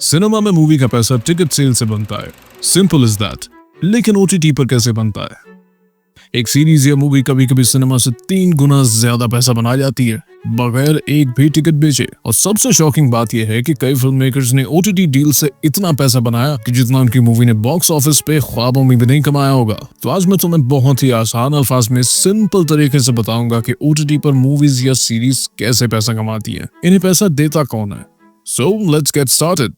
Cinema में movie का पैसा टिकट सेल से बनता है, सिंपल इज दैट। लेकिन ओटीटी पर कैसे बनता है? एक सीरीज या मूवी कभी कभी सिनेमा से 3 गुना ज्यादा पैसा बना जाती है बगैर एक भी टिकट बेचे। और सबसे शॉकिंग बात यह है कि कई फिल्म मेकर्स ने ओटीटी डील से इतना पैसा बनाया कि जितना उनकी मूवी ने बॉक्स ऑफिस पे ख्वाबों में भी नहीं कमाया होगा। तो आज मैं तुम्हें बहुत ही आसान अल्फाज में सिंपल तरीके से बताऊंगा कि ओटीटी पर मूवीज या सीरीज कैसे पैसा कमाती है, इन्हें पैसा देता कौन है। So let's get started.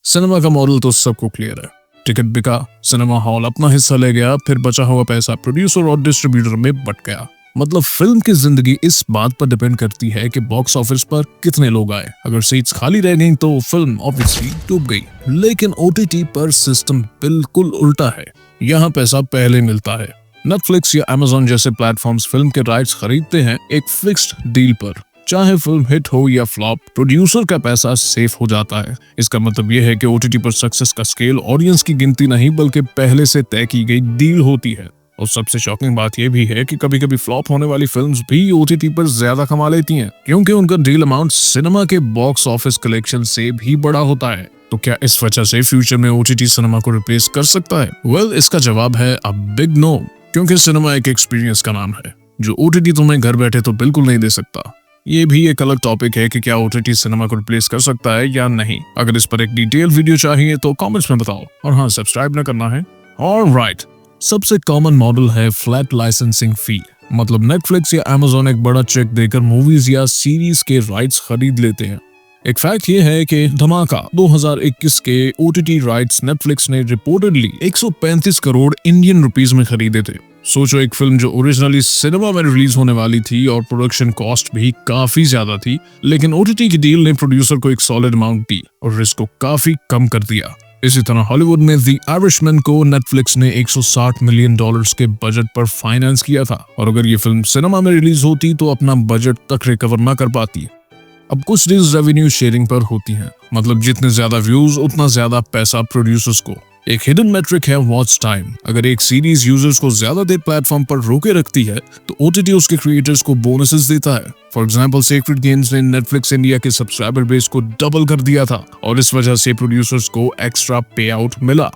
Cinema का मॉडल तो सबको क्लियर है। टिकट बिका, सिनेमा हॉल अपना हिस्सा ले गया, फिर बचा हुआ पैसा प्रोड्यूसर और डिस्ट्रीब्यूटर में बट गया। मतलब फिल्म की जिंदगी इस बात पर डिपेंड करती है कि बॉक्स ऑफिस पर कितने लोग आए। अगर सीट्स खाली रह गई तो फिल्म ऑब्वियसली डूब गई। लेकिन ओटीटी पर सिस्टम बिल्कुल उल्टा है। यहाँ पैसा पहले मिलता है। नेटफ्लिक्स या अमेज़न जैसे प्लेटफॉर्म्स फिल्म के राइट्स खरीदते हैं एक फिक्स्ड डील पर। चाहे फिल्म हिट हो या फ्लॉप, प्रोड्यूसर का पैसा सेफ हो जाता है। इसका मतलब यह है कि ओटीटी पर सक्सेस का स्केल ऑडियंस की गिनती नहीं बल्कि पहले से तय की गई डील होती है। और सबसे शॉकिंग बात यह भी है कि कभी कभी फ्लॉप होने वाली फिल्म्स भी ओटीटी पर ज्यादा कमा लेती हैं, क्योंकि उनका डील अमाउंट सिनेमा के बॉक्स ऑफिस कलेक्शन से भी बड़ा होता है। तो क्या इस वजह से फ्यूचर में ओटीटी सिनेमा को रिप्लेस कर सकता है? वेल, इसका जवाब है अ बिग नो, क्योंकि सिनेमा एक एक्सपीरियंस का नाम है जो ओटीटी तुम्हें घर बैठे तो बिल्कुल नहीं दे सकता। ये भी एक अलग टॉपिक है कि क्या ओटीटी सिनेमा को रिप्लेस कर सकता है या नहीं। अगर इस पर एक डिटेल वीडियो चाहिए तो कमेंट्स में बताओ, और हाँ, सब्सक्राइब ना करना है। ऑलराइट, सबसे कॉमन मॉडल है फ्लैट लाइसेंसिंग फी। मतलब नेटफ्लिक्स या अमेज़न एक बड़ा चेक देकर मूवीज या सीरीज के राइट्स खरीद लेते हैं। एक फैक्ट ये है कि धमाका 2021 के ओटीटी राइट्स नेटफ्लिक्स ने रिपोर्टेडली 135 करोड़ इंडियन रुपीस में खरीदे थे। सोचो, एक फिल्म जो ओरिजिनली सिनेमा में रिलीज होने वाली थी और प्रोडक्शन कॉस्ट भी काफी ज्यादा थी, लेकिन ओटीटी की डील ने प्रोड्यूसर को एक सॉलिड अमाउंट दी और रिस्क को काफी कम कर दिया। इसी तरह हॉलीवुड में द आयरिशमैन को नेटफ्लिक्स ने $160 मिलियन के बजट पर फाइनेंस किया था, और अगर ये फिल्म सिनेमा में रिलीज होती तो अपना बजट तक रिकवर ना कर पाती। अब कुछ डील्स रेवेन्यू शेयरिंग पर होती हैं, मतलब जितने ज्यादा व्यूज उतना ज्यादा पैसा प्रोड्यूसर्स को। एक हिडन मैट्रिक है वॉच टाइम। अगर एक सीरीज यूजर्स को ज्यादा देर प्लेटफॉर्म पर रोके रखती है तो ओटीटी उसके क्रिएटर्स को बोनसेस देता है। फॉर एग्जांपल, सेक्रेड गेम्स ने नेटफ्लिक्स इंडिया के सब्सक्राइबर बेस को डबल कर दिया था और इस वजह से प्रोड्यूसर्स को एक्स्ट्रा पे आउट मिला।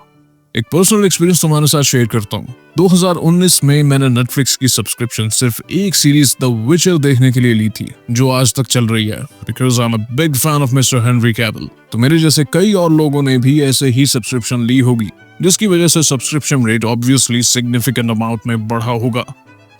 एक पर्सनल एक्सपीरियंस तुम्हारे साथ शेयर करता हूँ। 2019 में मैंने नेटफ्लिक्स की सब्सक्रिप्शन सिर्फ एक सीरीज द विचर देखने के लिए ली थी, जो आज तक चल रही है, because I am a big fan of mister Henry Cavill. तो मेरे जैसे कई और लोगों ने भी ऐसे ही सब्सक्रिप्शन ली होगी, जिसकी वजह से subscription rate obviously significant amount में बढ़ा होगा।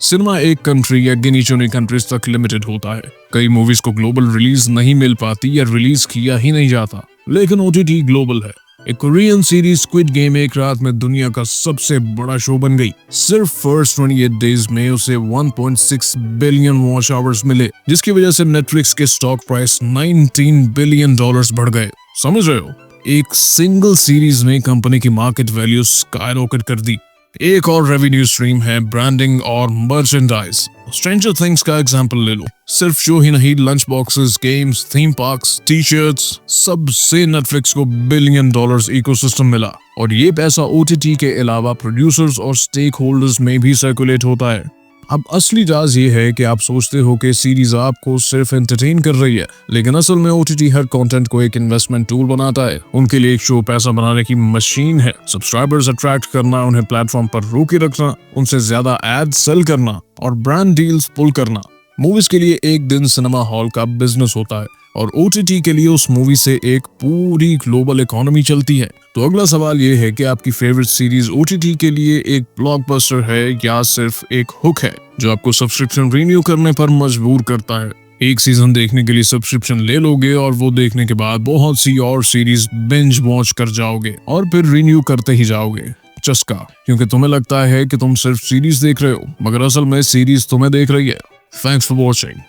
सिनेमा एक कंट्री या गिनी चुनी कंट्रीज तक लिमिटेड होता है। कई मूवीज को ग्लोबल रिलीज नहीं मिल पाती या रिलीज किया ही नहीं जाता, लेकिन ओटीटी ग्लोबल है। एक कोरियन सीरीज स्क्विड गेम एक रात में दुनिया का सबसे बड़ा शो बन गई। सिर्फ फर्स्ट 28 डेज में उसे 1.6 बिलियन वॉच आवर्स मिले, जिसकी वजह से नेटफ्लिक्स के स्टॉक प्राइस $19 बिलियन बढ़ गए। समझ रहे हो? एक सिंगल सीरीज ने कंपनी की मार्केट वैल्यू स्काईरॉकेट कर दी। एक और रेवेन्यू स्ट्रीम है ब्रांडिंग और मर्चेंडाइज। स्ट्रेंजर थिंग्स का एग्जांपल ले लो। सिर्फ शो ही नहीं, lunch boxes, games, theme parks, t-shirts, सबसे नेटफ्लिक्स को $बिलियन इकोसिस्टम मिला। और ये पैसा ओटीटी के अलावा प्रोड्यूसर्स और स्टेक होल्डर्स में भी सर्कुलेट होता है। अब असली राज ये है कि आप सोचते हो कि सीरीज आपको सिर्फ एंटरटेन कर रही है, लेकिन असल में ओटीटी हर कंटेंट को एक इन्वेस्टमेंट टूल बनाता है। उनके लिए एक शो पैसा बनाने की मशीन है। सब्सक्राइबर्स अट्रैक्ट करना, उन्हें प्लेटफॉर्म पर रोके रखना, उनसे ज्यादा एड सेल करना और ब्रांड डील्स पुल करना। मूवीज के लिए एक दिन सिनेमा हॉल का बिजनेस होता है, और ओटीटी के लिए उस मूवी से एक पूरी ग्लोबल इकोनॉमी चलती है। तो अगला सवाल ये है कि आपकी फेवरेट सीरीज ओटीटी के लिए एक ब्लॉकबस्टर है या सिर्फ एक हुक है जो आपको सब्सक्रिप्शन रिन्यू करने पर मजबूर करता है। एक सीजन देखने के लिए सब्सक्रिप्शन ले लोगे और वो देखने के बाद बहुत सी और सीरीज बिंज वॉच कर जाओगे और फिर रिन्यू करते ही जाओगे। चस्का, क्योंकि तुम्हें लगता है कि तुम सिर्फ सीरीज देख रहे हो, मगर असल में सीरीज तुम्हें देख रही है। Thanks for watching.